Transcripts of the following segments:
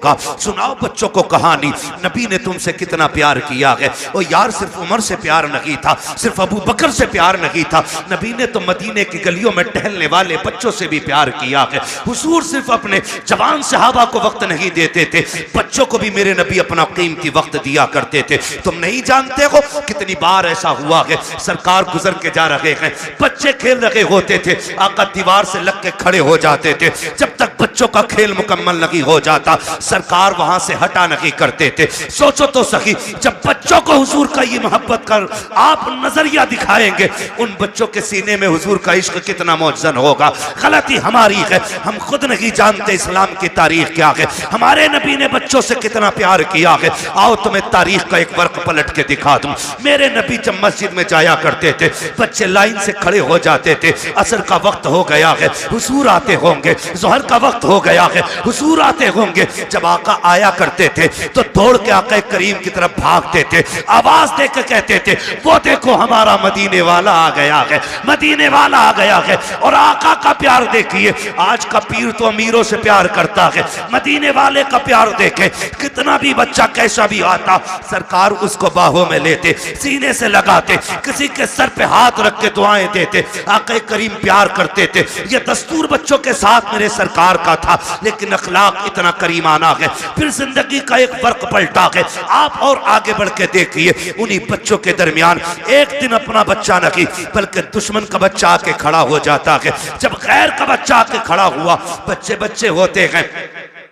रोका, सुनाओ बच्चों को कहानी, नबी ने तुमसे कितना प्यार किया है। ओ यार, सिर्फ उमर से प्यार नहीं था, सिर्फ अबू बकर से प्यार नहीं था, नबी ने तो मदीने की गलियों में टहलने वाले बच्चों से भी प्यार किया है। हुजूर सिर्फ अपने जवान सहाबा को वक्त नहीं देते थे, बच्चों को भी मेरे नबी अपना कीमती वक्त दिया करते थे। तुम नहीं जानते हो कितनी बार ऐसा हुआ है, सरकार गुजर के जा रहे हैं, बच्चे खेल रहे होते थे, आका दीवार से लग के खड़े हो जाते थे, जब तक बच्चों का खेल मुकम्मल नहीं हो जाता सरकार वहां से हटा नहीं करते थे। सोचो तो सही, जब बच्चों को हुजूर का ये मोहब्बत कर आप नजरिया दिखाएंगे, उन बच्चों के सीने में हुजूर का इश्क कितना मौजन होगा। गलती हमारी है, हम खुद नहीं जानते इस्लाम की तारीख क्या है, हमारे नबी ने बच्चों से कितना प्यार किया है। आओ तुम्हें तारीख का एक वर्क पलट के दिखा दूं। मेरे नबी जब मस्जिद में जाया करते थे, बच्चे लाइन से खड़े हो जाते थे, असर का वक्त हो गया है, हुजूर आते होंगे, जोहर का वक्त हो गया है, हुजूर आते होंगे। जब आका आया करते थे तो दौड़ के आका करीम की तरफ भागते थे, आवाज देकर कहते थे, वो देखो हमारा मदीने वाला आ गया है, मदीने वाला आ गया है। और आका का प्यार देखिए, आज का पीर तो अमीरों से प्यार करता है, मदीने वाले का प्यार देखे, कितना भी बच्चा कैसा भी आता, सरकार उसको बाहों में लेते, सीने से लगाते, किसी के सर पे हाथ रख के दुआएं देते, आका करीम प्यार करते थे। ये दस्तूर बच्चों के साथ मेरे सरकार का था, लेकिन अखलाक इतना करीमाना है। फिर जिंदगी का एक फर्क पलटा है, आप और आगे बढ़ के देखिए, उन्हीं बच्चों के दरमियान एक दिन अपना बच्चा नहीं बल्कि दुश्मन का बच्चा आके खड़ा हो जाता है। जब गैर का बच्चा आके खड़ा हुआ, बच्चे बच्चे होते हैं,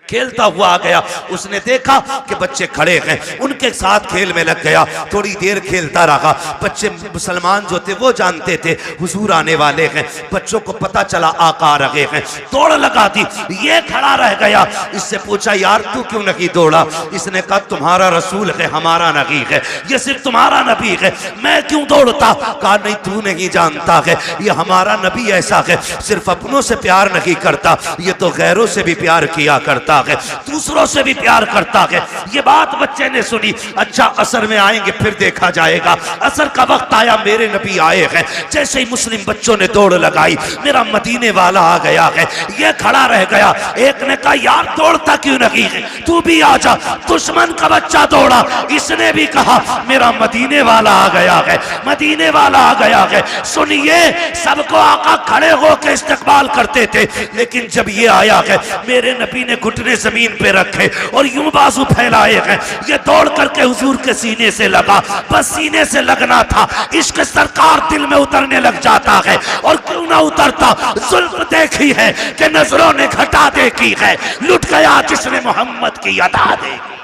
खेलता हुआ आ गया, उसने देखा कि बच्चे खड़े हैं, उनके साथ खेल में लग गया, थोड़ी देर खेलता रहा। बच्चे मुसलमान जो थे वो जानते थे हुजूर आने वाले हैं, बच्चों को पता चला आका आ रहे हैं, दौड़ लगा दी, ये खड़ा रह गया। इससे पूछा, यार तू क्यों नहीं दौड़ा? इसने कहा, तुम्हारा रसूल है, हमारा नबी है, ये सिर्फ तुम्हारा नबी है, मैं क्यों दौड़ता? कहा, नहीं तू नहीं जानता है, ये हमारा नबी ऐसा है, सिर्फ अपनों से प्यार नहीं करता, ये तो गैरों से भी प्यार किया करता है, दूसरों से भी प्यार करता है। ये बात बच्चे ने सुनी, अच्छा असर में आएंगे फिर देखा जाएगा। असर का वक्त आया, मेरे नबी आए हैं, जैसे ही मुस्लिम बच्चों ने दौड़ लगाई, मेरा मदीने वाला आ गया है, ये खड़ा रह गया। एक ने कहा, यार दौड़ता क्यों नहीं है, तू भी आ जा। दुश्मन का बच्चा दौड़ा, इसने भी कहा, मेरा मदीने वाला आ गया है, मदीने वाला आ गया है। सुनिए, सबको आका खड़े होकर इस्तकबाल करते थे, लेकिन जब ये आया है, मेरे नबी ने घुटने जमीन पे रखे और यूं बाजू फैलाए हैं, ये दौड़ करके हुजूर के सीने से लगा। बस सीने से लगना था, इश्क सरकार दिल में उतरने लग जाता है, और क्यों ना उतरता। जुल्म देखी है कि नजरों ने घटा देखी है, लुट गया जिसने मोहम्मद की अदा देखी।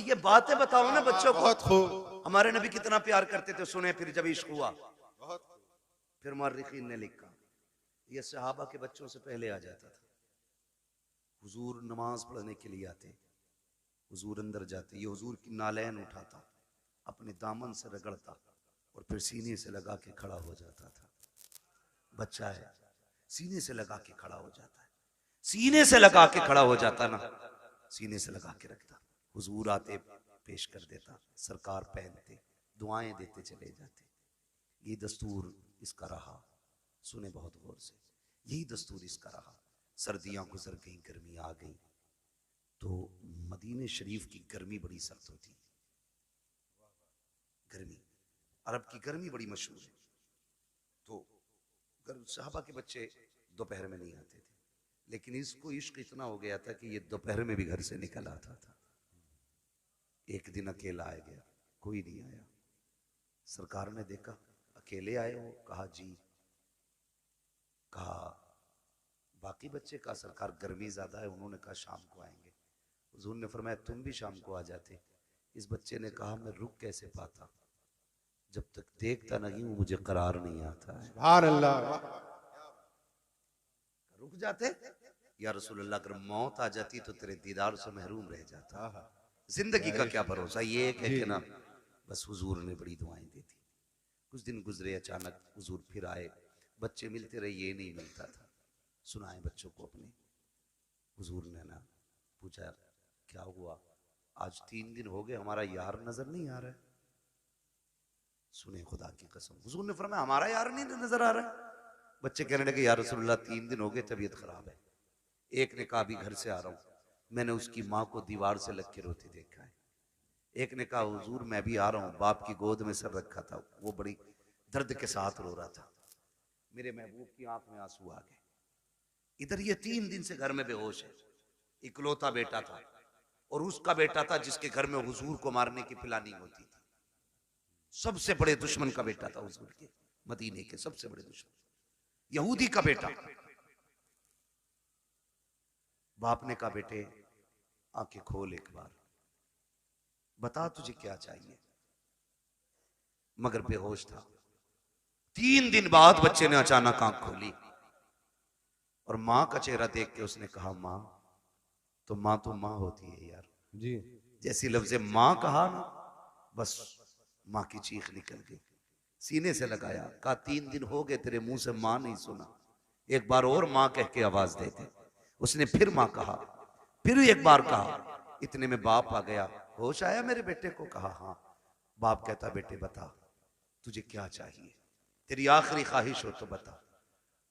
ये बातें बताओ ना बच्चों को, बहुत खूब हमारे नबी कितना प्यार करते थे, सुने फिर जब इश्क हुआ। फिर मुअर्रिखीन ने लिखा, ये सहाबा के बच्चों से पहले आ जाता था। हुजूर नमाज पढ़ने के लिए आते, हुजूर अंदर जाते, ये हुजूर की नालैन उठाता, अपने दामन से रगड़ता और फिर सीने से लगा के खड़ा हो जाता था। बच्चा है, सीने से लगा के खड़ा हो जाता है, सीने से लगा के खड़ा हो जाता ना, सीने से लगा के रखता। हुजूर आते, पेश कर देता, सरकार पहनते, दुआएं देते चले जाते। ये दस्तूर इसका रहा, सुने बहुत गौर से, यही दस्तूर इसका रहा। सर्दियां गुजर गई, गर्मी आ गई, तो मदीने शरीफ की गर्मी बड़ी सख्त होती। गर्मी, अरब की गर्मी बड़ी मशहूर है। तो सहाबा के बच्चे दोपहर में नहीं आते थे, लेकिन इसको इश्क इतना हो गया था कि ये दोपहर में भी घर से निकल आता था। एक दिन अकेला आ गया, कोई नहीं आया। सरकार ने देखा, अकेले आए हो? कहा जी। कहा बाकी बच्चे? का सरकार गर्मी ज्यादा है। उन्होंने कहा शाम को आएंगे। हुजूर ने फरमाया तुम भी शाम को आ जाते। इस बच्चे ने कहा मैं रुक कैसे पाता, जब तक देखता नहीं हूं मुझे करार नहीं आता है। सुभान अल्लाह। रुक जाते या रसूल अल्लाह, अगर मौत आ जाती तो तेरे दीदार से महरूम रह जाता। जिंदगी का क्या भरोसा। ये एक है कि ना, बस हुजूर ने बड़ी दुआएं दी थी। कुछ दिन गुजरे, अचानक हुजूर फिर आए, बच्चे मिलते रहे, ये नहीं मिलता था। सुनाए बच्चों को अपने। हुजूर ने ना पूछा क्या हुआ, आज 3 दिन हो गए हमारा यार नजर नहीं आ रहा है। सुने खुदा की कसम, हुजूर ने फरमाया हमारा यार नहीं नजर आ रहा है। बच्चे कहने लगे या रसूलुल्लाह 3 दिन हो गए तबीयत खराब है। एक ने कहा अभी घर से आ रहा हूं, मैंने उसकी माँ को दीवार से लग के रोते देखा है। एक ने कहा हुजूर मैं भी आ रहा हूँ, बाप की गोद में सर रखा था, वो बड़ी दर्द के साथ रो रहा था, मेरे महबूब की आंख में आंसू आ गए। इधर ये 3 दिन से घर में बेहोश है। इकलौता बेटा था और उसका बेटा था जिसके घर में हुजूर को मारने की प्लानिंग होती थी। सबसे बड़े दुश्मन का बेटा था हुजूर के, मदीने के सबसे बड़े दुश्मन, यहूदी का बेटा। बाप ने कहा बेटे आंखें खोल एक बार, बता तुझे क्या चाहिए। मगर बेहोश था। 3 दिन बाद बच्चे ने अचानक आंख खोली और मां का चेहरा देख के उसने कहा मां तो मां होती है यार जी। जैसी लफ्ज़ मां कहा ना, बस मां की चीख निकल गई, सीने से लगाया, कहा 3 दिन हो गए तेरे मुंह से मां नहीं सुना, एक बार और मां कह के आवाज दे दे। उसने फिर मां कहा, फिर एक बार कहा। इतने में बाप आ गया, होश आया मेरे बेटे को? कहा हाँ। बाप कहता बेटे बता तुझे क्या चाहिए, तेरी आखिरी ख्वाहिश हो तो बता।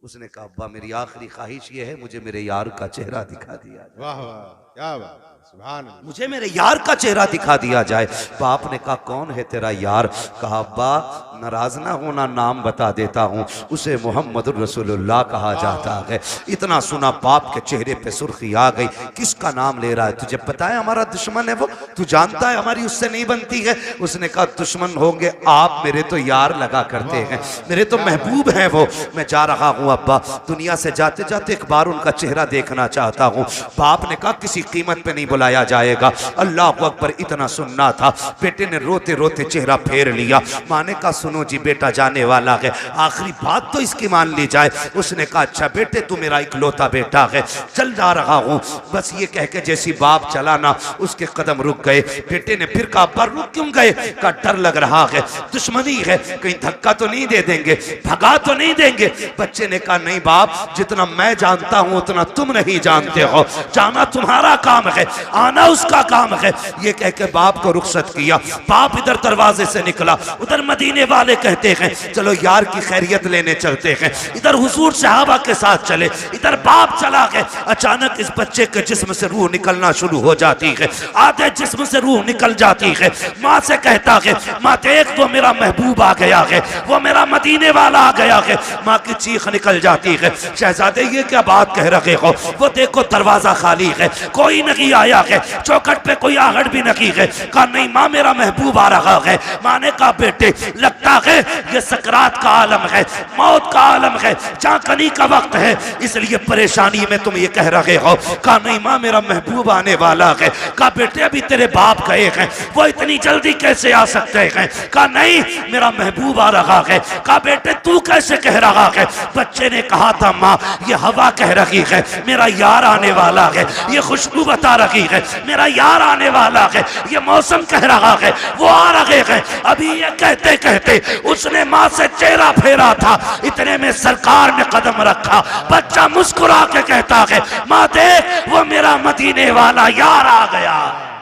उसने कहा अब्बा मेरी आखिरी ख्वाहिश ये है मुझे मेरे यार का चेहरा दिखा दिया जाए। वाह वाह क्या बात, सुभान अल्लाह। मुझे मेरे यार का चेहरा दिखा दिया जाए। बाप ने कहा कौन है तेरा यार? कहा अब्बा नाराज ना होना, नाम बता देता हूँ, उसे मोहम्मद रसूलुल्लाह कहा जाता है। इतना सुना बाप के चेहरे पे सुर्खी आ गई, किसका नाम ले रहा है? तुझे पता है हमारा दुश्मन है वो, तू जानता है हमारी उससे नहीं बनती है। उसने कहा दुश्मन होंगे आप, मेरे तो यार लगा करते हैं, मेरे तो महबूब है वो। मैं जा रहा हूँ अब्बा, दुनिया से जाते जाते एक बार उनका चेहरा देखना चाहता हूँ। बाप ने कहा किसी कीमत पे नहीं बुलाया जाएगा। अल्लाह अकबर, इतना सुनना था। बेटे ने रोते रोते चेहरा फेर लिया। माँ ने कहा सुनो जी बेटा जाने वाला है, आखिरी बात तो इसकी मान ली जाए। उसने कहा अच्छा बेटे तू मेरा इकलौता बेटा है, चल जा रहा हूँ। बस ये कह के जैसी बाप चला ना, उसके कदम रुक गए। बेटे ने फिर कहा पर रुक क्यों गए? का डर लग रहा है, दुश्मनी है, कहीं धक्का तो नहीं दे देंगे, भगा तो नहीं देंगे। बच्चे ने कहा नहीं बाप, जितना मैं जानता हूं उतना तुम नहीं जानते हो, जाना तुम्हारा काम है, आना उसका काम है। ये कह के बाप को रुखसत किया। बाप इधर दरवाजे से निकला, उधर मदीने वाले कहते हैं चलो यार की खैरियत लेने चलते हैं। इधर हुजूर सहाबा के साथ चले, इधर बाप चला गया। अचानक इस बच्चे के जिस्म से रूह निकलना शुरू हो जाती है, आधे जिस्म से रूह निकल जाती है। माँ से कहता है माँ देख वो मेरा महबूब आ गया है, वो मेरा मदीने वाला आ गया है। माँ की चीख निकल जाती है, शहजादे ये क्या बात कह रहे हो? वो देखो दरवाजा खाली है, कोई नहीं आया है, चौखट पे कोई आहट भी नहीं है। कहा नहीं माँ मेरा महबूब आ रहा है। माँ ने कहा बेटे लगता है ये सकरात का आलम है, मौत का आलम है, चाकनी का वक्त है, इसलिए परेशानी में तुम ये कह रहे हो। कहा नहीं माँ मेरा महबूब आने वाला है। कहा बेटे अभी तेरे बाप गए हैं, वो इतनी जल्दी कैसे आ सकते हैं? कहा नहीं मेरा महबूब आ रहा है। कहा बेटे तू कैसे कह रहा है? बच्चे ने कहा था माँ ये हवा कह रही है मेरा यार आने वाला है, ये खुशबू बता रही है मेरा यार आने वाला है, ये मौसम कह रहा है वो आ रहे हैं। अभी ये कहते कहते उसने माँ से चेहरा फेरा था, इतने में सरकार ने कदम रखा। बच्चा मुस्कुरा के कहता है माँ देख वो मेरा मदीने वाला यार आ गया।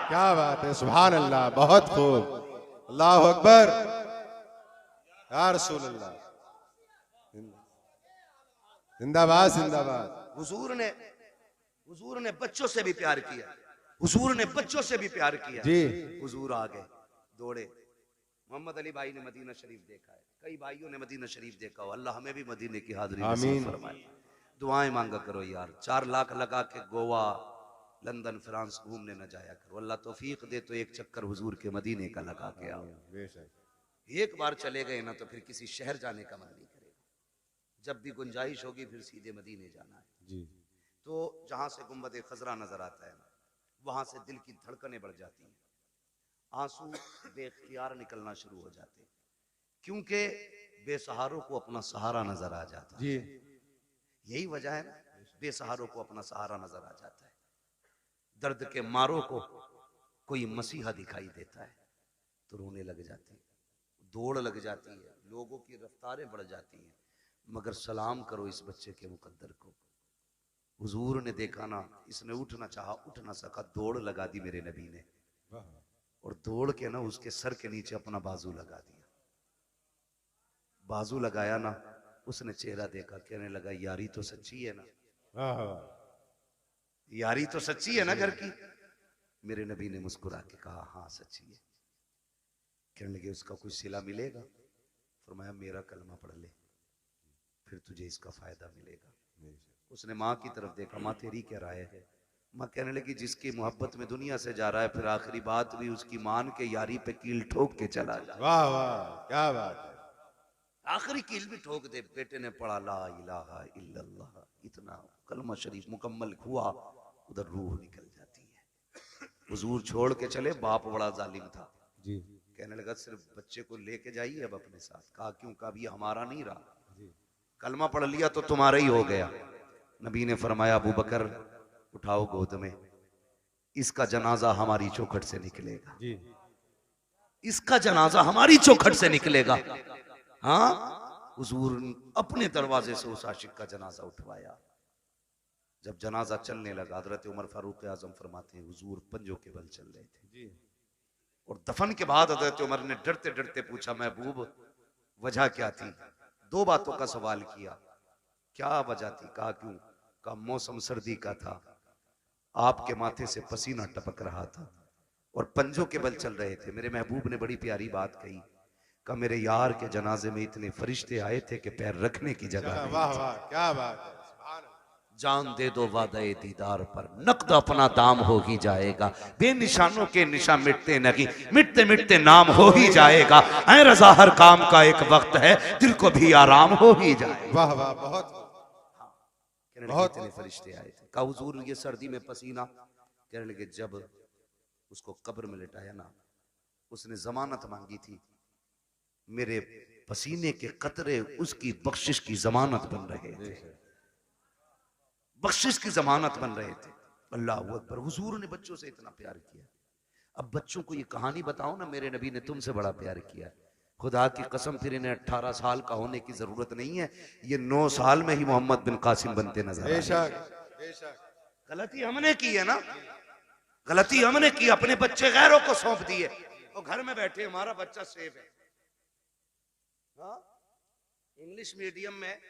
क्या बात है, सुभान अल्लाह, बहुत खूब, अल्लाह अकबर, या रसूल अल्लाह, जिंदाबाद जिंदाबाद। हुजूर ने बच्चों से भी प्यार किया, हुजूर ने बच्चों से भी प्यार किया जी। हुजूर आ गए दौड़े। मोहम्मद अली भाई ने मदीना शरीफ देखा है, कई भाइयों ने मदीना शरीफ देखा हो, अल्लाह हमें भी मदीने की हाजिरी नसीब फरमाए। दुआएं मांगा करो यार, 4 लाख लगा के गोवा लंदन फ्रांस घूमने न जाया करो, अल्लाह तौफीक दे तो एक चक्कर हुजूर के मदीने का लगा के आओ। एक बार चले गए ना तो फिर किसी शहर जाने का मन नहीं करेगा, जब भी गुंजाइश होगी फिर सीधे मदीने जाना है जी। तो जहां से गुंबद खजरा नजर आता है ना, वहां से दिल की धड़कनें बढ़ जाती हैं, आंसू बेख्तियार निकलना शुरू हो जाते हैं, क्योंकि बेसहारों को अपना सहारा नजर आ जाता है। यही वजह है ना, बेसहारों को अपना सहारा नजर आ जाता है। दर्द के मारों को कोई मसीहा दिखाई देता है तो रोने लग जाते हैं, दौड़ लग जाती है, लोगों की रफ्तारें बढ़ जाती हैं। मगर सलाम करो इस बच्चे के मुकद्दर को, हुजूर ने देखा ना, इसने उठना चाहा उठ ना सका, दौड़ लगा दी मेरे नबी ने। दौड़ के ना उसके सर के नीचे अपना बाजू लगा दिया। बाजू लगाया ना, उसने चेहरा देखा, कहने लगा यारी तो सच्ची है ना, वाह वाह, यारी तो सच्ची है ना घर की। मेरे नबी ने मुस्कुरा के कहा हाँ सच्ची है। कहने लगे उसका कुछ सिला मिलेगा? फरमाया मेरा कलमा पढ़ ले, फिर तुझे इसका फायदा मिलेगा। उसने माँ की तरफ देखा, माँ तेरी क्या राय है? माँ कहने लगी जिसकी मोहब्बत में दुनिया से जा रहा है, फिर आखिरी बात भी उसकी मान के यारी पे कील ठोक के चला जाए। वाह वाह, क्या बात है। आखिरी कील भी ठोक दे। बेटे ने पढ़ा ला इलाहा इल्लल्लाह, इतना कलमा शरीफ मुकम्मल हुआ, उधर रूह निकल जाती है। हुजूर छोड़ के चले, बाप बड़ा जालिम था जी कहने लगा सिर्फ बच्चे को लेके जाइए अब अपने साथ। कहा क्यों? कहा भी हमारा नहीं रहा, कलमा पढ़ लिया तो तुम्हारा ही हो गया। नबी ने फरमाया अबू बकर उठाओ गोद में, इसका जनाजा हमारी चौखट से निकलेगा जी, इसका जनाजा हमारी चौखट से निकलेगा। हाँ, हुजूर अपने दरवाजे से उस आशिक का जनाजा उठवाया। जब जनाजा चलने लगा, हजरत उमर फारूक आजम फरमाते हैं हुजूर पंजों के बल चल रहे थे जी। और दफन के बाद हजरत उमर ने डरते डरते पूछा महबूब वजह क्या थी? दो बातों का सवाल किया। क्या वजह थी? कहा क्यों? कहा मौसम सर्दी का था, आपके माथे से पसीना टपक रहा था और पंजों के बल चल रहे थे। मेरे महबूब ने बड़ी प्यारी बात कही, कहा मेरे यार के जनाजे में इतने फरिश्ते आए थे कि पैर रखने की जगह नहीं वाह थी। वाह, क्या बात है। सुभान अल्लाह। जान दे दो वादे दीदार पर, नकद अपना दाम हो ही जाएगा। बेनिशानों के निशान मिटते नहीं, मिटते मिटते नाम हो ही जाएगा। ऐ रजा हर काम का एक वक्त है, दिल को भी आराम हो ही जाएगा। वाह वाह, बहुत बहुत इतने फरिश्ते आए थे। कहा हुजूर ये सर्दी में पसीना? कहने लगे जब उसको कब्र में लिटाया ना, उसने जमानत मांगी थी, मेरे पसीने के कतरे उसकी बख्शिश की जमानत बन रहे थे, बख्शिश की जमानत बन रहे थे। अल्लाह अकबर। हुजूर ने बच्चों से इतना प्यार किया। अब बच्चों को ये कहानी बताओ ना, मेरे नबी ने तुमसे बड़ा प्यार किया। खुदा की कसम फिर इन्हें 18 साल का होने की जरूरत नहीं है, ये 9 साल में ही मोहम्मद बिन कासिम बनते नजर आए। बेशक बेशक। गलती हमने की है ना, गलती हमने की, अपने बच्चे गैरों को सौंप दिए और घर में बैठे हमारा बच्चा सेफ है। हाँ? इंग्लिश मीडियम में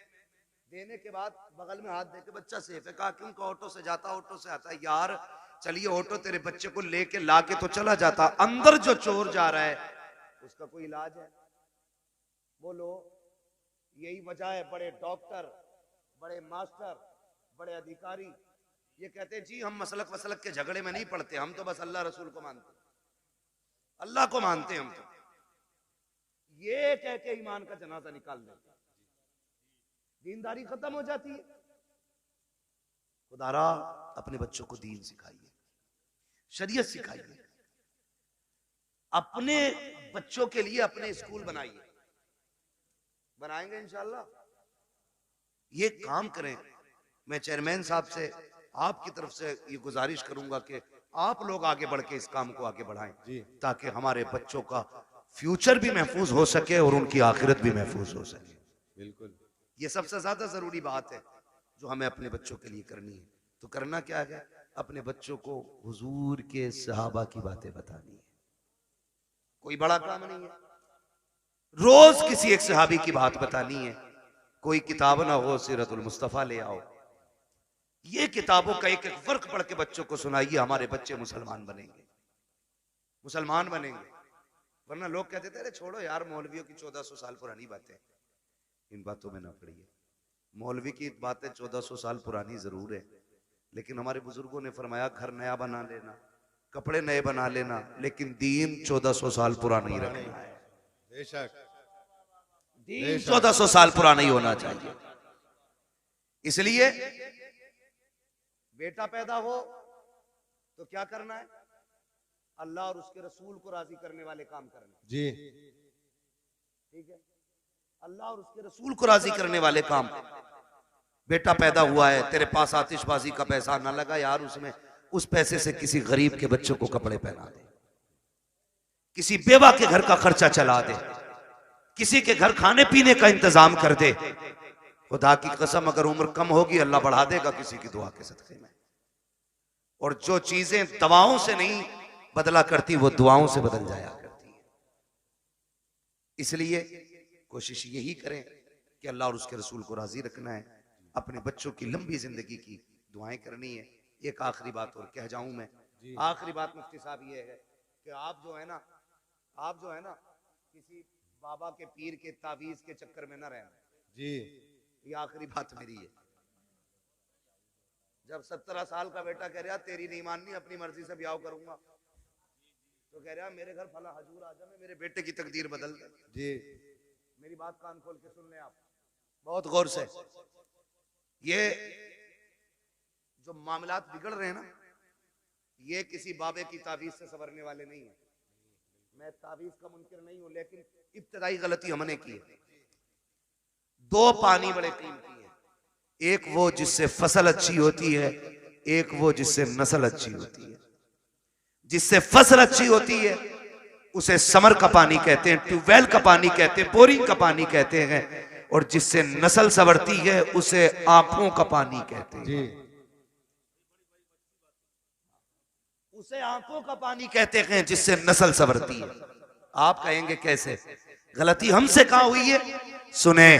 देने के बाद बगल में हाथ देके बच्चा सेफ है। कहा क्यों? ऑटो से जाता, ऑटो से आता। यार चलिए ऑटो तेरे बच्चे को लेके लाके तो चला जाता, अंदर जो चोर जा रहा है उसका कोई इलाज है? बोलो। यही वजह है बड़े डॉक्टर, बड़े मास्टर, बड़े अधिकारी ये कहते हैं जी हम मसलक वसलक के झगड़े में नहीं पड़ते, हम तो बस अल्लाह रसूल को मानते, अल्लाह को मानते हम तो। ये कह के ईमान का जनाजा निकाल देते, दीनदारी खत्म हो जाती है। खुदारा अपने बच्चों को दीन सिखाइए, शरीयत सिखाइए, अपने बच्चों के लिए अपने स्कूल बनाइए। बनाएंगे इंशाल्लाह। ये काम करें। मैं चेयरमैन साहब से आपकी तरफ से ये गुजारिश करूंगा कि आप लोग आगे बढ़ के इस काम को आगे बढ़ाएं ताकि हमारे बच्चों का फ्यूचर भी महफूज हो सके और उनकी आखिरत भी महफूज हो सके। बिल्कुल, ये सबसे ज्यादा जरूरी बात है जो हमें अपने बच्चों के लिए करनी है। तो करना क्या है? अपने बच्चों को हुजूर के सहाबा की बातें बतानी है। कोई बड़ा काम नहीं है, रोज किसी एक सहाबी की बात बतानी है। कोई किताब ना हो, सीरतुल मुस्तफा ले आओ, ये किताबों का एक एक फर्क पढ़ के बच्चों को सुनाइए। हमारे बच्चे मुसलमान बनेंगे, मुसलमान बनेंगे। वरना लोग कहते थे अरे छोड़ो यार मौलवियों की 1400 साल पुरानी बातें, इन बातों में ना पड़िए। मौलवी की बातें 1400 साल पुरानी जरूर है, लेकिन हमारे बुजुर्गों ने फरमाया घर नया बना लेना, कपड़े नए बना लेना, लेकिन दीन 1400 साल पुराना ही रखना है। बेशक। दीन 1400 साल पुराना ही होना चाहिए। इसलिए बेटा पैदा हो तो क्या करना है? अल्लाह और उसके रसूल को राजी करने वाले काम करना। जी, ठीक है, अल्लाह और उसके रसूल को राजी करने वाले काम। बेटा पैदा हुआ है, तेरे पास आतिशबाजी का पैसा ना लगा यार, उसमें उस पैसे से किसी गरीब के बच्चों को कपड़े पहना दे, किसी बेवा के घर का खर्चा चला दे, किसी के घर खाने पीने का इंतजाम कर दे। खुदा की कसम अगर उम्र कम होगी अल्लाह बढ़ा देगा किसी की दुआ के सदके में। और जो चीजें दवाओं से नहीं बदला करती वो दुआओं से बदल जाया करती है। इसलिए कोशिश यही करें कि अल्लाह और उसके रसूल को राजी रखना है, अपने बच्चों की लंबी जिंदगी की दुआएं करनी है। एक आखिरी बात और कह जाऊं मैं, आखिरी बात मुफ्ती साहब ये है कि आप जो है ना किसी बाबा के पीर के तावीज के चक्कर में ना रहना जी। ये आखिरी बात मेरी है। जब 17 साल का बेटा कह रहा तेरी नहीं माननी, अपनी मर्जी से ब्याह करूंगा, तो कह रहा मेरे घर फला हजूर आ जाए, मेरे बेटे की तकदीर बदल दे जी। मेरी बात कान खोल के सुन लें आप बहुत गौर से। ये जो मामलात बिगड़ रहे हैं ना, ये किसी बाबे की तावीज से संवरने वाले नहीं है। मैं तावीज का मुनकिर नहीं हूं, लेकिन इब्तदाई गलती हमने की है। दो पानी बड़े कीमती हैं, एक वो जिससे फसल अच्छी होती है, एक वो जिससे नस्ल अच्छी होती है। जिससे फसल अच्छी होती है उसे समर का पानी कहते हैं, ट्यूबवेल का पानी कहते हैं, बोरिंग का पानी कहते हैं, और जिससे नस्ल संवरती है उसे आंखों का पानी कहते हैं जी। उसे आंखों का पानी कहते हैं जिससे नस्ल संवरती है। आप कहेंगे कैसे? गलती हमसे कहां हुई है? सुने,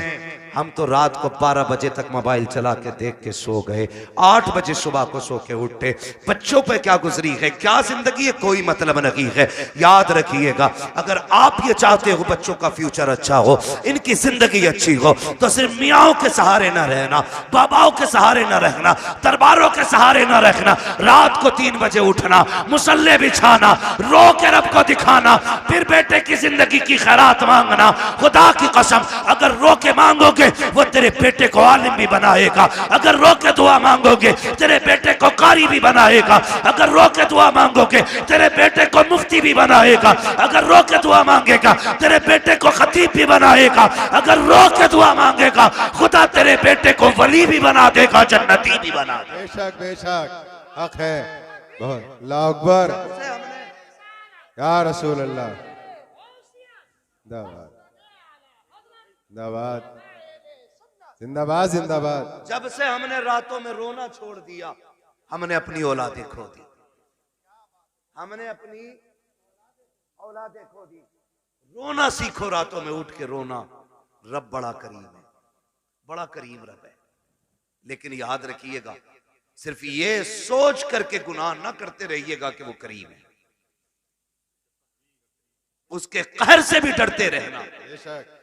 हम तो रात को 12 बजे तक मोबाइल चला के देख के सो गए, 8 बजे सुबह को सो के उठे। बच्चों पे क्या गुजरी है, क्या जिंदगी है, कोई मतलब नहीं है। याद रखिएगा, अगर आप ये चाहते हो बच्चों का फ्यूचर अच्छा हो, इनकी जिंदगी अच्छी हो, तो सिर्फ मियाओं के सहारे ना रहना, बाबाओं के सहारे ना रहना, दरबारों के सहारे ना रखना। रात को 3 बजे उठना, मुसल्ले बिछाना, रो के रब को दिखाना, फिर बेटे की जिंदगी की खैरात मांगना। खुदा की कसम, अगर रो के मांगोगे वो तेरे बेटे को आलिम भी बनाएगा, अगर रो के दुआ मांगोगे तेरे बेटे को कारी भी बनाएगा, अगर रो के दुआ मांगोगे तेरे बेटे को मुफ्ती भी बनाएगा, अगर रो के दुआ मांगेगा तेरे बेटे को खतीब भी बनाएगा, अगर रो के दुआ मांगेगा खुदा तेरे बेटे को वली भी बना देगा, जन्नती भी बना देगा। बेशक बेशक हक है बहुत। अल्लाह अकबर या रसूल अल्लाह। जिंदाबाद जिंदाबाद जिंदाबाद जिंदाबाद। जब से हमने रातों में रोना छोड़ दिया, हमने अपनी औलादें खो दी, हमने अपनी औलादें खो दी। रोना सीखो, रातों में उठ के रोना। रब बड़ा करीम है, बड़ा करीम रब है। लेकिन याद रखिएगा, सिर्फ ये सोच करके गुनाह ना करते रहिएगा कि वो करीम है, उसके कहर से भी डरते रहना। बेशक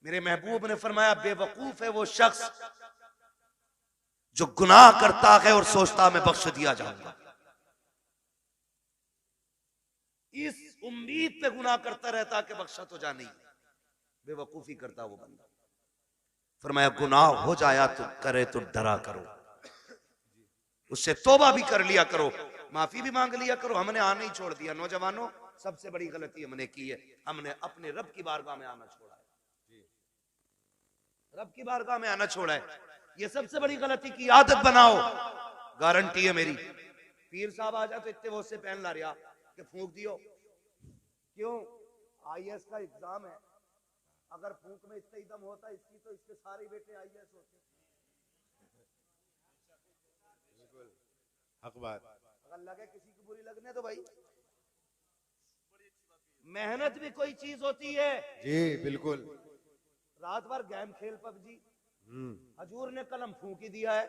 मेरे महबूब ने फरमाया, बेवकूफ है वो शख्स जो गुनाह करता है और सोचता मैं बख्श दिया जाऊंगा। इस उम्मीद पे गुनाह करता रहता कि बख्शा तो जानी, बेवकूफी करता वो बंदा। फरमाया, गुनाह हो जाया तो करे तो डरा करो, उससे तौबा भी कर लिया करो, माफी भी मांग लिया करो। हमने आना ही छोड़ दिया। नौजवानों, सबसे बड़ी गलती हमने की है, हमने अपने रब की बारगाह में आना छोड़ा है, रब की बारगाह में आना छोड़ा है। ये सबसे बड़ी गलती की आदत बनाओ, गारंटी है मेरी। पीर साहब आ जाए तो इतने वो से पहन ला रहा कि फूंक दियो। क्यों? आईएएस का एग्जाम है, अगर फूंक में इतना ही दम होता इसकी तो इसके सारे बेटे आईएएस होते। हक बात। अगर लगे किसी की बुरी लगने तो भाई, मेहनत भी कोई चीज होती है। जी बिल्कुल। रात भर गेम खेल पबजी, हजूर ने कलम फूंक ही दिया है।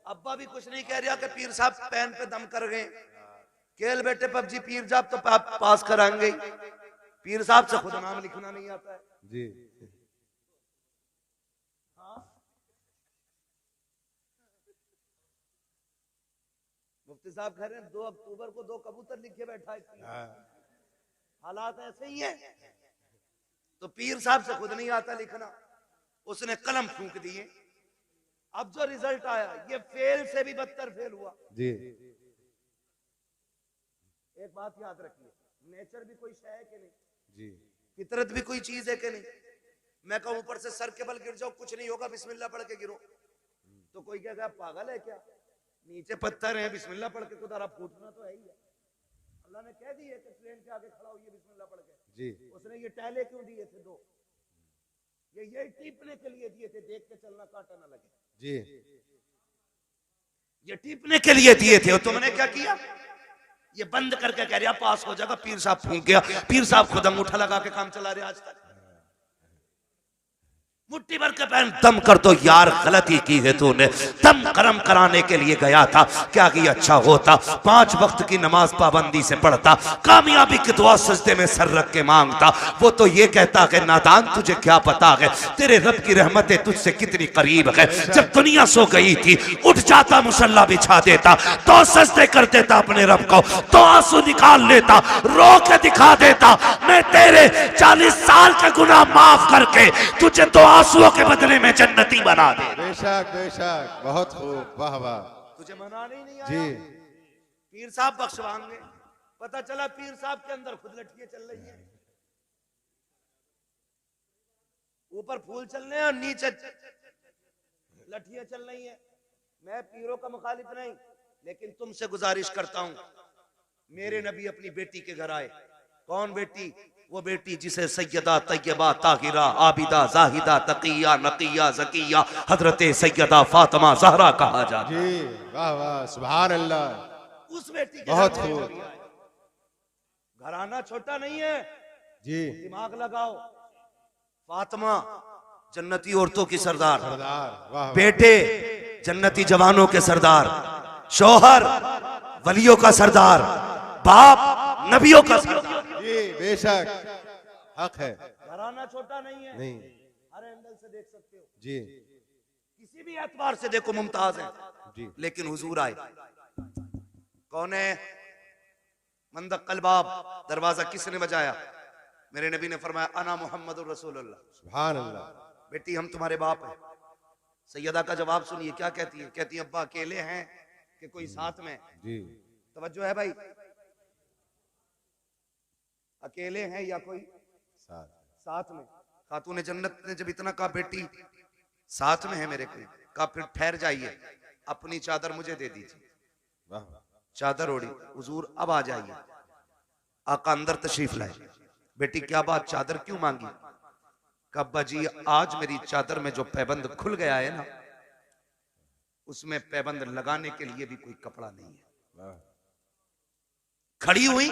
अब्बा भी कुछ नहीं कह रहा कि पीर साहब पेन पे दम कर गए, खेल बेटे पबजी, पीर साहब तो पास कराएंगे। पीर साहब से खुद नाम लिखना नहीं आता है जी। हाँ? मुफ्ती साहब कह रहे हैं 2 अक्टूबर को 2 कबूतर लिखे बैठा है। हालात ऐसे ही हैं। तो पीर साहब से खुद नहीं आता लिखना, उसने कलम फूंक दिए। अब जो रिजल्ट आया ये फेल से भी बदतर फेल हुआ जी। एक बात याद रखिए, नेचर भी कोई शय है कि नहीं जी। फितरत भी कोई चीज है कि नहीं। मैं कहूं ऊपर से सर के बल गिर जाओ, कुछ नहीं होगा, बिस्मिल्लाह पढ़ के गिरो, तो कोई कहेगा पागल है क्या? नीचे पत्थर है, बिस्मिल्लाह पढ़ के खुदा फूटना तो है ही है। अल्लाह ने कह दी है कि ट्रेन के आगे खड़ा होइए बिस्मिल्लाह पढ़ के जी। उसने ये टहले क्यों दिए थे 2? ये टीपने के लिए दिए थे, देख के चलना कांटा ना लगे जी। ये टीपने के लिए दिए थे और तुमने क्या किया? ये बंद करके कह रहा पास हो जाएगा, पीर साहब फूंक गया, पीर साहब खुद अंगूठा लगा के काम चला रहे आज तक। मुट्ठी भर के पहन दम कर दो यार, गलती की है तूने, दम करम कराने के लिए गया था, क्या कि अच्छा होता 5 वक्त की नमाज पाबंदी से पढ़ता, कामयाबी की दुआ सजदे में सर रख के मांगता। वो तो ये कहता कि नादान तुझे क्या पता है तेरे रब की रहमतें तुझसे कितनी करीब है। जब दुनिया सो गई थी उठ जाता, मुसल्ला बिछा देता, तो सजदे कर देता अपने रब को, तो आंसू निकाल लेता, रो के दिखा देता, मैं तेरे 40 साल के गुनाह माफ करके तुझे तो आंसुओं के बदले में जन्नती बना दे। बेशक बेशक, बहुत खूब, वाह वाह। तुझे मनाने ही नहीं आया जी। पीर साहब बख्शवाएंगे, पता चला पीर साहब के अंदर खुद लठियां चल रही है, ऊपर फूल चल रहे हैं और नीचे लठियां चल रही हैं। मैं पीरों का मुखालिफ नहीं, लेकिन तुमसे गुजारिश करता हूं, मेरे नबी अपनी बेटी के घर आए। कौन बेटी? वो बेटी जिसे सैयदा तैयबा ताहिरा आबिदा जाहिदा तकिया नकिया जकिया हजरत सैयदा फातिमा ज़हरा कहा जाता है। जी वाह वाह, सुभान अल्लाह। उस बेटी के बहुत घर में खूब। घराना छोटा नहीं है, जी दिमाग लगाओ। फातिमा जन्नती औरतों की सरदार, सरदार, वाह वाह। बेटे जन्नती जवानों के सरदार, शौहर वलियों का सरदार, बाप नबियों का सरदार। जी बेशक, हक है। घराना छोटा नहीं है, नहीं। हर एंगल से देख सकते हो, जी किसी भी एतबार से देखो मुमताज है। जी। लेकिन हुजूर आए, कौन है? मंदक कलबाब, दरवाजा किसने बजाया? मेरे नबी ने फरमाया अना मुहम्मदुर रसूलुल्लाह। सुभान अल्लाह। बेटी हम तुम्हारे बाप हैं। सैयदा का जवाब सुनिए, क्या कहती है? कहती है अब्बा अकेले हैं कि कोई साथ में? जी तवज्जो है भाई, अकेले हैं या कोई साथ में? खातून जन्नत ने जब इतना कहा बेटी साथ में है मेरे, कोई कहा फिर ठहर जाइए, अपनी चादर मुझे दे दीजिए। वाह। चादर ओढ़ी, हुजूर अब आ जाइए। आका अंदर तशरीफ लाए। बेटी क्या बात, चादर क्यों मांगी? अब्बा जी आज मेरी चादर में जो पैबंद खुल गया है ना, उसमें पैबंद लगाने के लिए भी कोई कपड़ा नहीं है। खड़ी हुई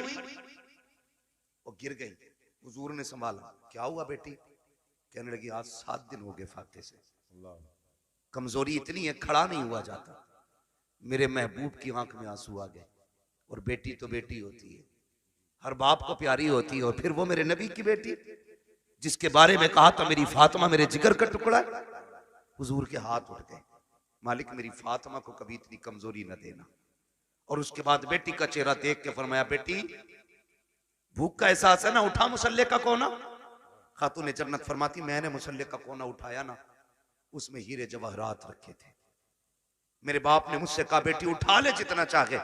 और गिर गई। हुजूर ने संभाला, क्या हुआ बेटी? कहने लगी आज 7 दिन हो गए फाते से, कमजोरी इतनी है खड़ा नहीं हुआ जाता। मेरे महबूब की आंख में आंसू आ गए। और बेटी तो बेटी होती है, हर बाप को प्यारी होती है, और फिर वो मेरे नबी की बेटी जिसके बारे में कहा था मेरी फातिमा मेरे जिगर का टुकड़ा है। हुजूर के हाथ उठ गए, मालिक मेरी फातिमा को कभी इतनी कमजोरी न देना। और उसके बाद बेटी का चेहरा देख के फरमाया बेटी भूख का एहसास है ना, उठा मुसल्ले का कोना। खातून जन्नत फरमाती मैंने मुसल्ले का कोना उठाया ना, उसमें हीरे जवाहरात रखे थे। मेरे बाप ने मुझसे कहा बेटी उठा ले जितना चाहे,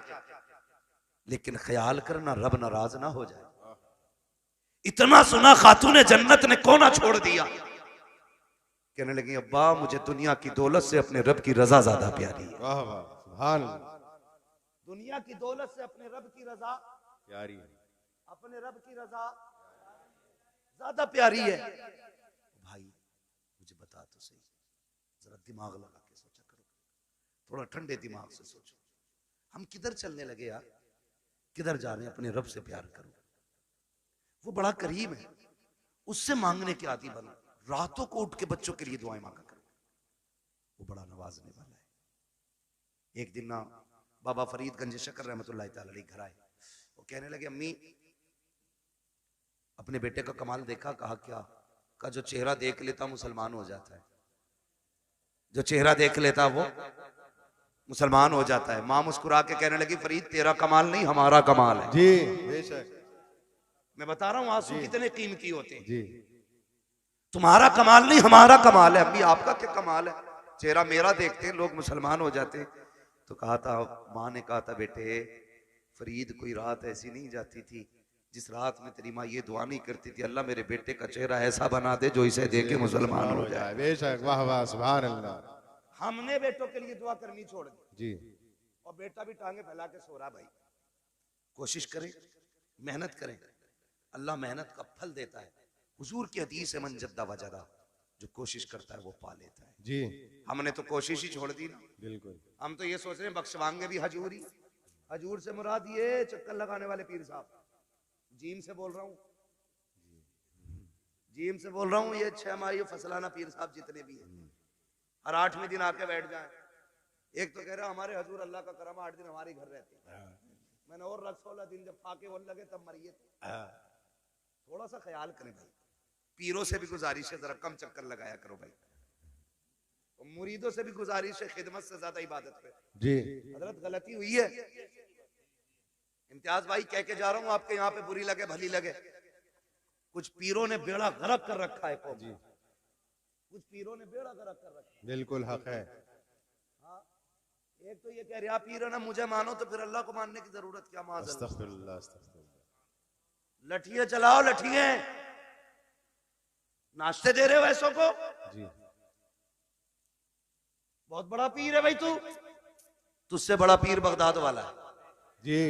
लेकिन ख्याल करना रब नाराज ना हो जाए। इतना सुना खातून जन्नत ने कोना छोड़ दिया। कहने लगी अब्बा मुझे दुनिया की दौलत से अपने रब की रजा ज्यादा प्यारी है। वाह वाह, सुभान अल्लाह। दुनिया की दौलत से अपने रब की रजा प्यारी है, अपने रब की रजा ज्यादा प्यारी है। भाई मुझे बता तो सही, जरा दिमाग लगा के सोचा करो, थोड़ा ठंडे दिमाग से सोचो, हम किधर चलने लगे यार, किधर जा रहे हैं? अपने रब से प्यार करो, वो बड़ा करीम है, उससे मांगने के आदी बनो। रातों को उठ के बच्चों के लिए दुआएं मांगा करो, वो बड़ा नवाजने वाला है। एक दिन ना बाबा फरीद गंज शकर रहमतुल्लाह तआला अलैह घर आए, वो कहने लगे अम्मी अपने बेटे का कमाल देखा? कहा क्या? का जो चेहरा देख लेता मुसलमान हो जाता है, जो चेहरा देख लेता वो मुसलमान हो जाता है। मां मुस्कुरा के कहने लगी फरीद तेरा कमाल नहीं हमारा कमाल है। जी बेशक। मैं बता रहा हूं आंसू कितने कीमती होते हैं। जी तुम्हारा कमाल नहीं हमारा कमाल है। अम्मी आपका क्या कमाल है? चेहरा मेरा देखते हैं लोग मुसलमान हो जाते। तो कहा था, माँ ने कहा था बेटे फरीद कोई रात ऐसी नहीं जाती थी जिस रात में तेरी माँ ये दुआ नहीं करती थी अल्लाह मेरे बेटे का चेहरा ऐसा बना दे जो इसे देख के मुसलमान हो जाए। बेशक, वाह वाह, सुभान अल्लाह। हमने बेटों के लिए दुआ करनी छोड़ दी जी। और बेटा भी टांगे फैला के सो रहा। भाई कोशिश करें, मेहनत करें, अल्लाह मेहनत का फल देता है। हुजूर की हदीस है मन जद्दा वजदा, जो कोशिश करता है वो पा लेता है। जी हमने तो कोशिश ही छोड़ दी ना। बिल्कुल। हम तो ये सोच रहे हैं बख्शवांगे भी हजूरी, हजूर से मुराद ये चक्कर लगाने वाले पीर साहब, जीम से बोल रहा हूँ, जीम से बोल रहा हूँ, ये 6 माही फसलाना पीर साहब जितने भी हैं, हर 8वें दिन आके बैठ जाए। एक तो कह रहा हमारे हजूर अल्लाह का करम 8 दिन हमारे घर रहते हैं, मैंने और रख 16 दिन जब फाके होने लगे तब मरिए। थोड़ा सा ख्याल करें भाई, पीरों से भी गुजारिश है जरा कम चक्कर लगाया करो भाई, मुरीदों से भी गुजारिश है खिदमत से ज्यादा इबादत पे। जी हजरत गलती हुई है, इम्तियाज भाई कह के जा रहा हूँ, आपके यहाँ पे बुरी लगे भली लगे, कुछ पीरों ने बेड़ा गर्क कर रखा है कौम जी, कुछ पीरों ने बेड़ा गर्क कर रखा है। बिल्कुल हक है। हाँ, एक तो ये कह रहा पीर है ना मुझे मानो, तो फिर अल्लाह को मानने की जरूरत क्या। अस्तगफिरुल्लाह, अस्तगफिरुल्लाह। लठिए चलाओ, लठिए नाश्ते दे रहे हो ऐसों को जी, बहुत बड़ा पीर है भाई तू, तुझसे बड़ा पीर बगदाद वाला है जी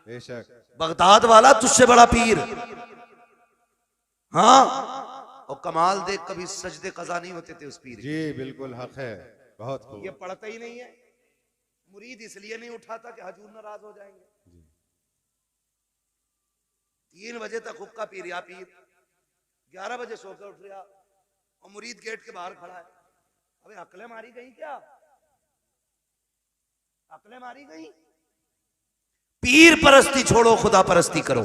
बेशक, बगदाद वाला तुझसे बड़ा पीर। हाँ, और कमाल देख कभी सजदे कज़ा नहीं होते थे उस पीर। जी बिल्कुल हक है, बहुत खूब। ये पढ़ता ही नहीं है, मुरीद इसलिए नहीं उठाता कि हजूर नाराज हो जाएंगे। 3 बजे तक हुक्का पी रहा पीर, 11 बजे सोकर उठ रहा और मुरीद गेट के बाहर खड़ा है। अबे अकले मारी गई क्या, अकले मारी गई। पीर परस्ती छोड़ो, खुदा परस्ती करो।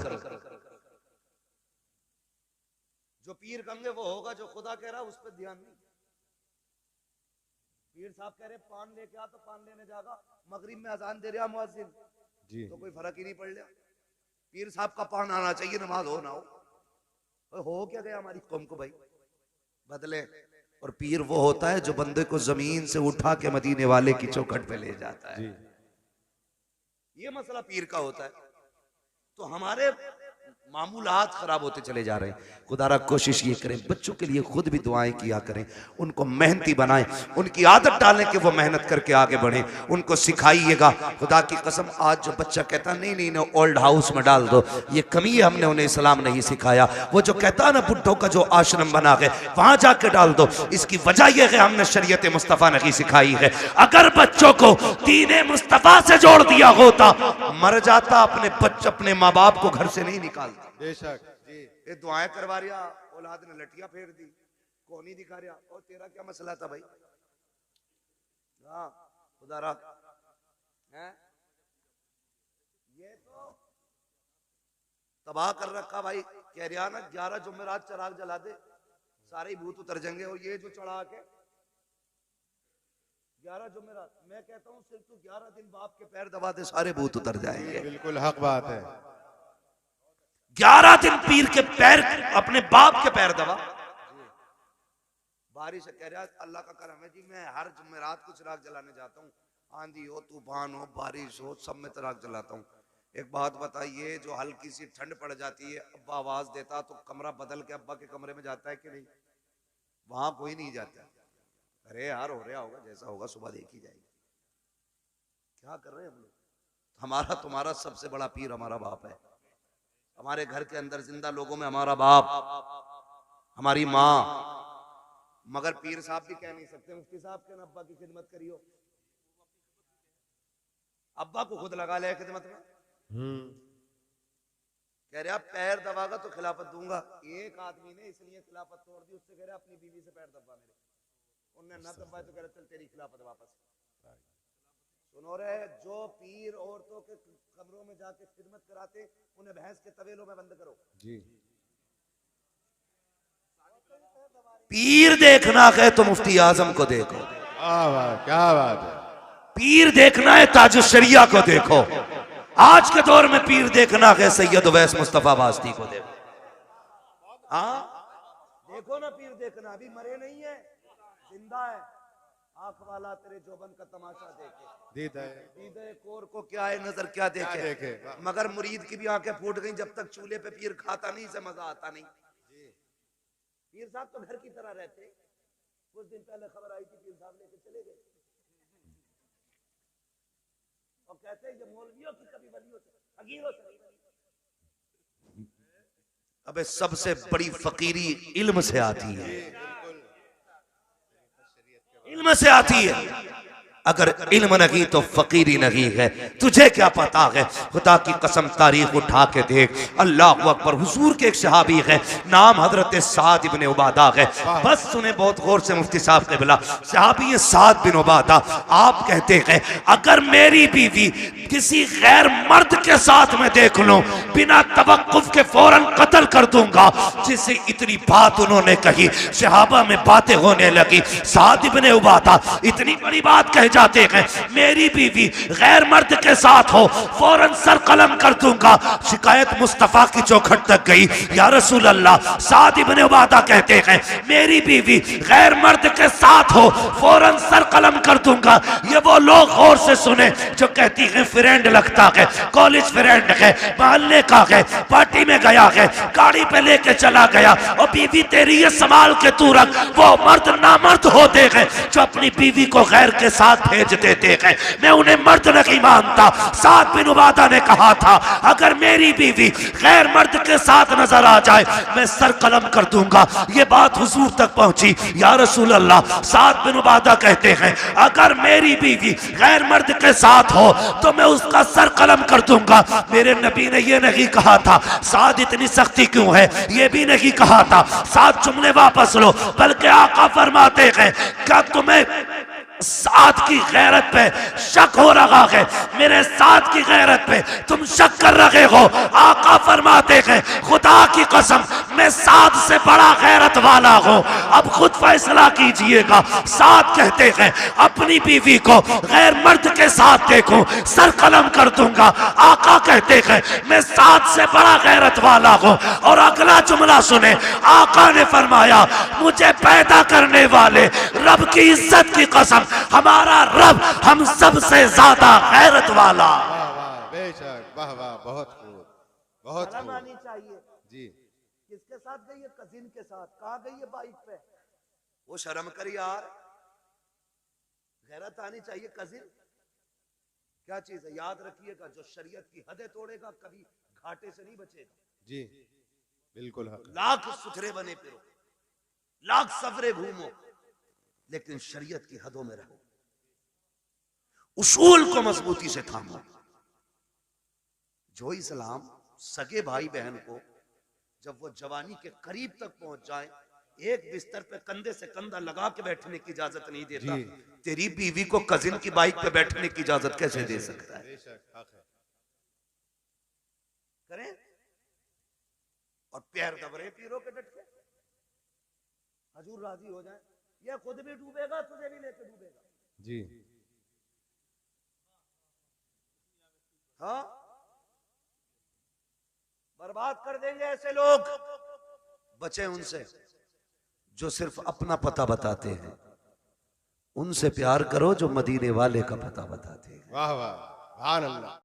जो पीर कहेंगे वो होगा, जो खुदा कह रहा उस पर ध्यान नहीं। पीर साहब कह रहे पान लेके आ, तो पान लेने जागा, मगरिब में अजान दे रहा मुअज्जिन जी, तो कोई फर्क ही नहीं पड़ रहा। पीर साहब का पान आना चाहिए, नमाज हो ना हो क्या गया हमारी कौम को भाई बदले। और पीर वो होता है जो बंदे को जमीन से उठा के मदीने वाले की चौखट पे ले जाता है, ये मसला पीर का होता है। तो हमारे मामूलात खराब होते चले जा रहे हैं। खुदारा कोशिश ये करें बच्चों के लिए खुद भी दुआएं किया करें, उनको मेहनती बनाएं, उनकी आदत डालें कि वो मेहनत करके आगे बढ़े, उनको सिखाइएगा। खुदा की कसम आज जो बच्चा कहता नहीं नहीं नहीं ओल्ड हाउस में डाल दो, ये कमी है, हमने उन्हें इस्लाम नहीं सिखाया। वो जो कहता ना बुढ़ों का जो आश्रम बना गए वहां जाके डाल दो, इसकी वजह यह है हमने शरीयत मुस्तफ़ा नहीं सिखाई है। अगर बच्चों को दीन मुस्तफ़ा से जोड़ दिया होता, मर जाता अपने बच्चे अपने माँ बाप को घर से नहीं निकालता। बेशक जी, ये दुआएं करवा रहा, औलाद ने लठियां फेर दी, कौन ही दिखा रहा। और तेरा क्या मसला था भाई? हाँ खुदारा है, ये तो तबाह कर रखा भाई। कह रहा ना 11 जुमेरात चिराग जला दे, सारे ही भूत उतर जाएंगे। और ये जो चढ़ा के 11 जुमेरात, मैं कहता हूँ सिर्फ तू 11 दिन बाप के पैर दबा दे, सारे भूत उतर जाएंगे। बिल्कुल हक बात है। 11 दिन पीर के पैर, अपने बाप के पैर दबा। बारिश कह रहा अल्लाह का करम है जी, मैं हर जुमेरात को चिराग जलाने जाता हूँ, आंधी हो तूफान हो बारिश हो सब में चिराग जलाता हूँ। एक बात बताइए, जो हल्की सी ठंड पड़ जाती है, अब्बा आवाज देता तो कमरा बदल के अब्बा के कमरे में जाता है कि नहीं? वहां कोई नहीं जाता। अरे यार हो रहा होगा, जैसा होगा सुबह देखी जाएगी। क्या कर रहे हैं हम लोग? हमारा तुम्हारा सबसे बड़ा पीर हमारा बाप है। हमारे घर के अंदर जिंदा लोगों में हमारा बाप, हमारी माँ। मगर पीर साहब भी कह नहीं सकते मुफ्ती साहब के अब्बा की खिदमत करियो। अब्बा को खुद लगा ले खिदमत में। कह रहा पैर दबागा तो खिलाफत दूंगा। एक आदमी ने इसलिए खिलाफत तोड़ दी, उससे कह रहा अपनी बीवी से पैर दबा मेरे, उन्हें न दबाए तो कह रहा चल तेरी खिलाफत वापस। सुनो रे, जो पीर औरतों के कमरों में जाके खिदमत कराते, उन्हें भैंस के तवेलों में बंद करो जी। पीर देखना है तो मुफ्ती आजम को देखो। क्या बात है। पीर देखना है ताज शरिया को देखो। आज के दौर में पीर देखना है सैयद उवैस मुस्तफा वास्ती को देखो। हाँ देखो ना, पीर देखना, अभी मरे नहीं है, जिंदा है। आंख वाला तेरे जोबन का तमाशा देखे, दीदे कोर को क्या है नजर क्या देखे। मगर मुरीद की भी आंखें फूट गई, जब तक चूल्हे पे पीर खाता नहीं से मजा आता नहीं। पीर साहब तो घर की तरह रहते। कुछ दिन पहले खबर आई थी, पीर साहब लेके चले गए और कहते हैं ये मौलवियों की कभी वलियों से फकीरों से नहीं। अबे सबसे बड़ी फकीरी इल्म से आती है, इल्म से आती है। अगर इल्म नहीं तो फकीरी नहीं है। तुझे क्या पता है? खुदा की कसम तारीख उठा के देख। अल्लाह अकबर। हुजूर के एक सहाबी है, नाम हजरत साद इब्ने उबादा है। बस सुने बहुत गौर से मुफ्ती साहब के बिला। सहाबी है साद बिन उबादा। आप कहते हैं अगर मेरी बीवी किसी गैर मर्द के साथ में देख लूं, बिना तवक्कुफ के फौरन कत्ल कर दूंगा। जिसे इतनी बात उन्होंने कही, सहाबा में बातें होने लगी। साद इब्ने उबादा इतनी बड़ी बात कह जाते हैं मेरी बीवी गैर मर्द के साथ हो, फौरन सर कलम कर दूंगा। शिकायत मुस्तफा की चौखट तक गई। या रसूल अल्लाह, साद इब्ने उबादा कहते हैं मेरी बीवी गैर मर्द के साथ हो, फौरन सर कलम कर दूंगा। ये वो लोग गौर से सुने जो कहती है फ्रेंड लगता है, कॉलेज फ्रेंड है, मोहल्ले का है, पार्टी में गया है, गाड़ी पे लेके चला गया और बीवी तेरी ये संभाल के तू रख। वो मर्द नामर्द होते हैं जो अपनी बीवी को गैर के साथ भेज देते हैं। मैं उन्हें मर्द नहीं मानता। साद बिन उबादा ने कहा था अगर मेरी बीवी गैर मर्द के साथ नजर आ जाए मैं सर कलम कर दूंगा। ये बात हुजूर तक पहुंची। या रसूल अल्लाह, साद बिन उबादा कहते हैं अगर मेरी बीवी गैर मर्द के साथ हो तो मैं उसका सर कलम कर दूंगा। मेरे नबी ने यह नहीं कहा था साद इतनी सख्ती क्यों है, यह भी नहीं कहा था साद जुमले वापस लो, बल्कि आका फरमाते हैं क्या तुम्हें साद की गैरत पे शक हो रहा है? मेरे साद की गैरत पे तुम शक कर रहे हो? आका फरमाते हैं खुदा की कसम मैं साद से बड़ा गैरत वाला हूं। अब खुद फैसला कीजिएगा। साद कहते हैं अपनी बीवी को गैर मर्द के साथ देखूं सर कलम कर दूंगा। आका कहते हैं मैं साद से बड़ा गैरत वाला हूं। और अगला जुमला सुने, आका ने फरमाया मुझे पैदा करने वाले रब की इज्जत की कसम हमारा रब हम सब से ज्यादा गैरत वाला। वाह वाह, बेशक, वाह वाह, बहुत खूब, बहुत शर्म खूब। आनी चाहिए। जी, किसके साथ गई है? कजिन के साथ। कहाँ गई है? बाइक पे। वो शर्म कर यार। गैरत आनी चाहिए। कजिन क्या चीज है? याद रखिएगा जो शरीयत की हदें तोड़ेगा कभी घाटे से नहीं बचेगा। जी, बिल्कुल हक। लाख सुथरे बने फिरो, लाख सफरे घूमो, लेकिन शरीयत की हदों में रहो, उसूल को मजबूती से थामो। जो इस्लाम सगे भाई बहन को जब वो जवानी के करीब तक पहुंच जाए एक बिस्तर पे कंधे से कंधा लगा के बैठने की इजाजत नहीं देता, तेरी बीवी को कजिन की बाइक पे बैठने की इजाजत कैसे दे सकता है? बेशक हक है। करें और पैर दबरे पीरों के डट के हजूर राजी हो जाए। ये खुद भी डूबेगा, तुझे भी लेके डूबेगा। जी, हाँ, बर्बाद कर देंगे ऐसे लोग। बचे उनसे जो सिर्फ अपना पता बताते हैं, उनसे प्यार करो जो मदीने वाले का पता बताते हैं। वाह वाह, सुभान अल्लाह।